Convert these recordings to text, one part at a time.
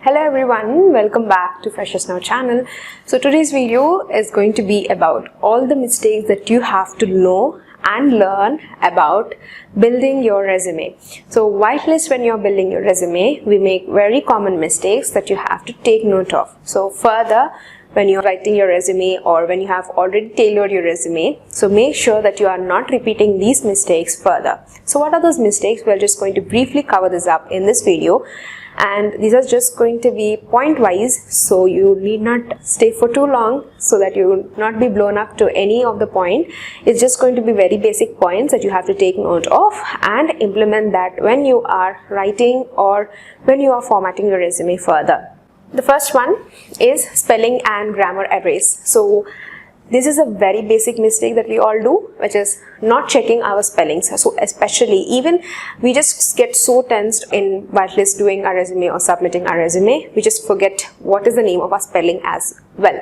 Hello everyone, welcome back to FreshersNow channel. So today's video is going to be about all the mistakes that you have to know and learn about building your resume. So whitelist, when you're building your resume, we make very common mistakes that you have to take note of. So further, when you're writing your resume or when you have already tailored your resume, so make sure that you are not repeating these mistakes further. So what are those mistakes? We're just going to briefly cover this up in this video. And these are just going to be point wise, so you need not stay for too long so that you will not be blown up to any of the point. It's just going to be very basic points that you have to take note of and implement that when you are writing or when you are formatting your resume further. The first one is spelling and grammar errors. So this is a very basic mistake that we all do, which is not checking our spellings. So especially, even we just get so tensed in whitelist doing our resume or submitting our resume, we just forget what is the name of our spelling as well.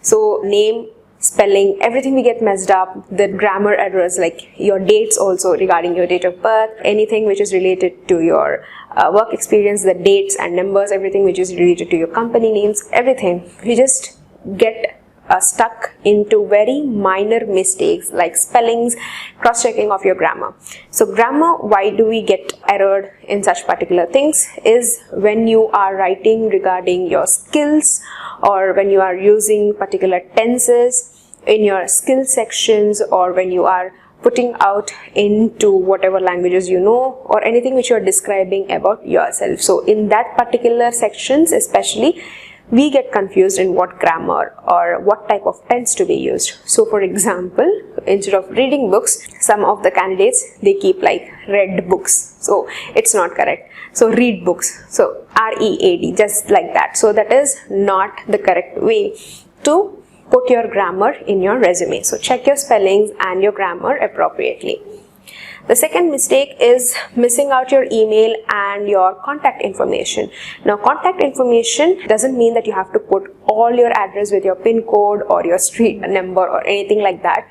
So name, spelling, everything we get messed up. The grammar errors like your dates also regarding your date of birth, anything which is related to your work experience, the dates and numbers, everything which is related to your company names, everything. We just get stuck into very minor mistakes like spellings, cross-checking of your grammar. So grammar, why do we get errored in such particular things is when you are writing regarding your skills or when you are using particular tenses in your skill sections or when you are putting out into whatever languages you know or anything which you are describing about yourself. So in that particular sections especially, we get confused in what grammar or what type of tense to be used. So for example, instead of reading books, some of the candidates, they keep like read books. So it's not correct. So read books. So R-E-A-D, just like that. So that is not the correct way to put your grammar in your resume. So check your spellings and your grammar appropriately. The second mistake is missing out your email and your contact information. Now, contact information doesn't mean that you have to put all your address with your PIN code or your street number or anything like that.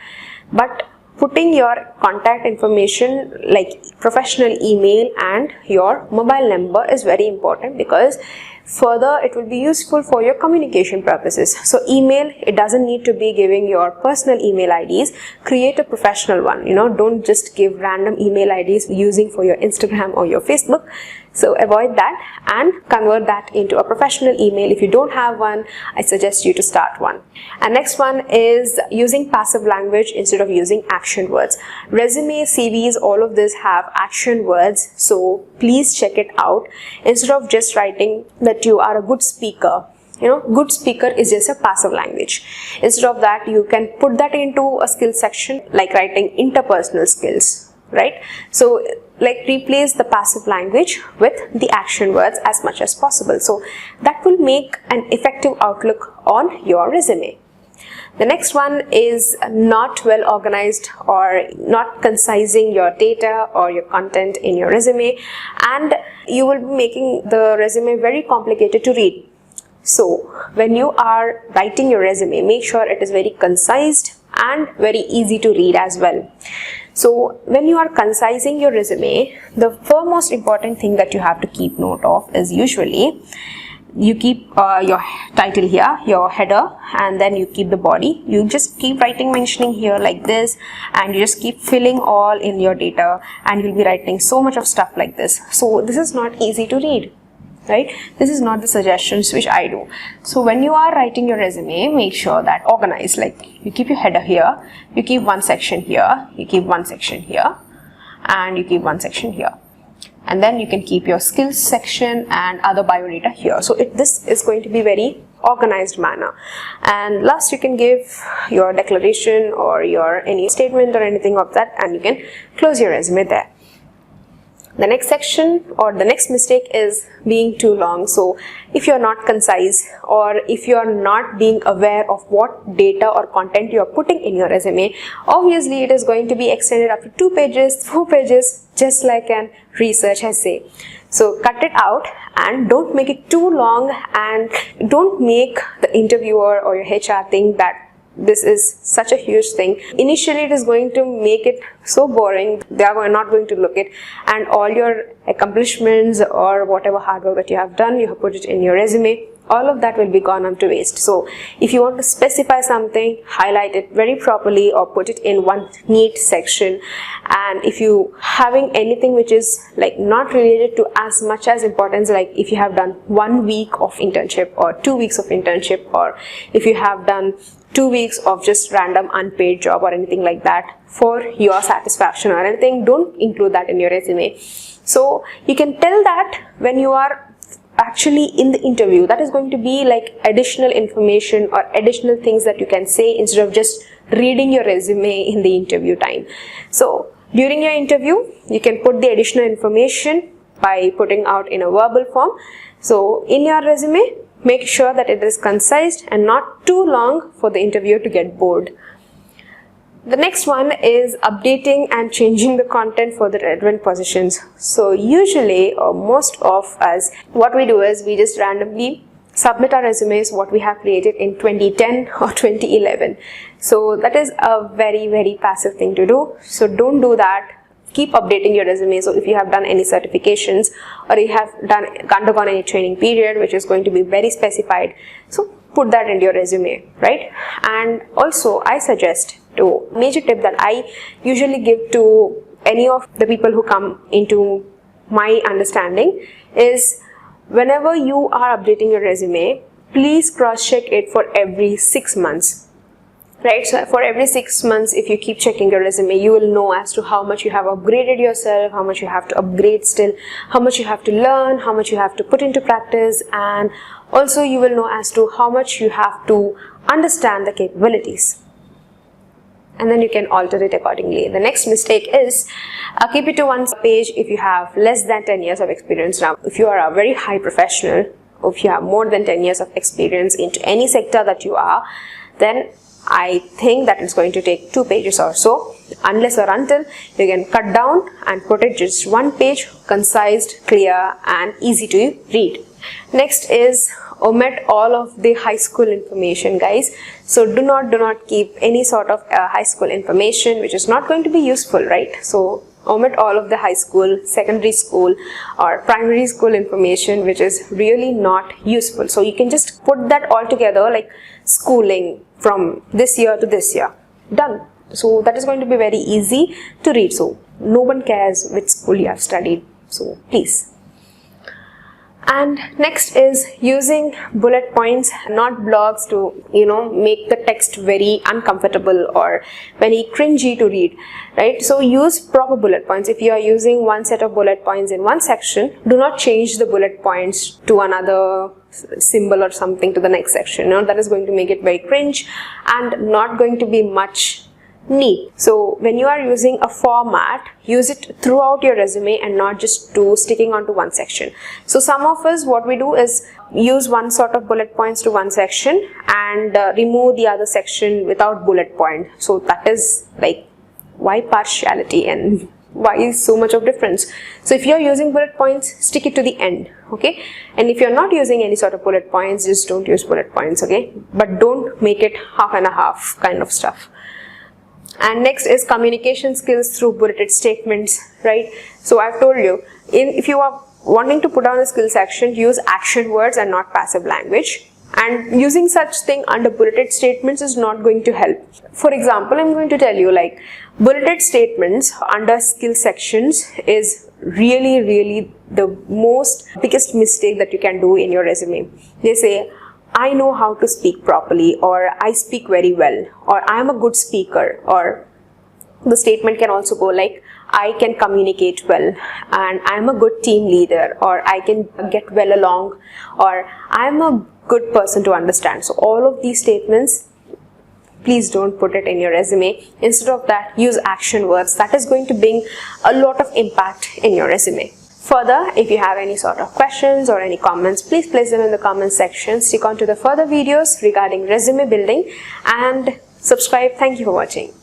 But putting your contact information like professional email and your mobile number is very important because further it will be useful for your communication purposes. So email, it doesn't need to be giving your personal email IDs. Create a professional one. Don't just give random email IDs using for your Instagram or your Facebook. So avoid that and convert that into a professional email. If you don't have one, I suggest you to start one. And next one is using passive language instead of using action words. Resume, CVs, all of this have action words. So please check it out. Instead of just writing that you are a good speaker, good speaker is just a passive language. Instead of that, you can put that into a skill section like writing interpersonal skills, right? So like replace the passive language with the action words as much as possible. So that will make an effective outlook on your resume. The next one is not well organized or not concising your data or your content in your resume, and you will be making the resume very complicated to read. So when you are writing your resume, make sure it is very concise and very easy to read as well. So when you are concising your resume, the foremost important thing that you have to keep note of is usually you keep your title here, your header, and then you keep the body. You just keep writing, mentioning here like this, and you just keep filling all in your data, and you'll be writing so much of stuff like this. So this is not easy to read, right? This is not the suggestions which I do. So when you are writing your resume, make sure that organized, like you keep your header here, you keep one section here, you keep one section here, and you keep one section here. And then you can keep your skills section and other biodata here. So this is going to be very organized manner. And last, you can give your declaration or your any statement or anything of that, and you can close your resume there. The next section or the next mistake is being too long. So if you're not concise or if you're not being aware of what data or content you're putting in your resume, obviously it is going to be extended up to 2 pages, 4 pages, just like an research essay. So cut it out and don't make it too long, and don't make the interviewer or your HR think that this is such a huge thing. Initially it is going to make it so boring, they are not going to look it, and all your accomplishments or whatever hard work that you have done, you have put it in your resume, all of that will be gone on to waste. So if you want to specify something, highlight it very properly or put it in one neat section. And if you having anything which is like not related to as much as importance, like if you have done 1 week of internship or 2 weeks of internship, or if you have done 2 weeks of just random unpaid job or anything like that for your satisfaction or anything, don't include that in your resume. So you can tell that when you are actually in the interview, that is going to be like additional information or additional things that you can say instead of just reading your resume in the interview time. So during your interview, you can put the additional information by putting out in a verbal form. So in your resume, make sure that it is concise and not too long for the interviewer to get bored. The next one is updating and changing the content for the relevant positions. So usually, or most of us, what we do is we just randomly submit our resumes what we have created in 2010 or 2011. So that is a very passive thing to do. So don't do that. Keep updating your resume. So if you have done any certifications or you have undergone any training period which is going to be very specified, so put that into your resume, right? And also I suggest to major tip that I usually give to any of the people who come into my understanding is, whenever you are updating your resume, please cross check it for every 6 months. Right, so for every 6 months, if you keep checking your resume, you will know as to how much you have upgraded yourself, how much you have to upgrade still, how much you have to learn, how much you have to put into practice, and also you will know as to how much you have to understand the capabilities. And then you can alter it accordingly. The next mistake is keep it to one page if you have less than 10 years of experience. Now, if you are a very high professional, or if you have more than 10 years of experience into any sector that you are, then I think that it's going to take 2 pages or so. Unless or until you can cut down and put it just 1 page, concise, clear and easy to read. Next is omit all of the high school information, guys. So do not keep any sort of high school information which is not going to be useful, right? So omit all of the high school, secondary school or primary school information which is really not useful. So you can just put that all together, like schooling from this year to this year, done. So that is going to be very easy to read. So no one cares which school you have studied, so please. And next is using bullet points, not blogs, to make the text very uncomfortable or very cringy to read, right? So use proper bullet points. If you are using one set of bullet points in one section, do not change the bullet points to another symbol or something to the next section. That is going to make it very cringe and not going to be much neat. So when you are using a format, use it throughout your resume and not just to sticking onto one section. So some of us, what we do is use one sort of bullet points to one section and remove the other section without bullet point. So that is like, why partiality and why is so much of difference? So if you are using bullet points, stick it to the end, okay? And if you are not using any sort of bullet points, just don't use bullet points, okay? But don't make it half and a half kind of stuff. And next is communication skills through bulleted statements, right? So I've told you, if you are wanting to put down a skill section, use action words and not passive language. And using such thing under bulleted statements is not going to help. For example, I'm going to tell you, like, bulleted statements under skill sections is really the biggest mistake that you can do in your resume. They say, I know how to speak properly, or I speak very well, or I am a good speaker, or the statement can also go like, I can communicate well, and I am a good team leader, or I can get well along, or I am a good person to understand. So all of these statements, please don't put it in your resume. Instead of that, use action words. That is going to bring a lot of impact in your resume. Further, if you have any sort of questions or any comments, please place them in the comment section. Stick on to the further videos regarding resume building and subscribe. Thank you for watching.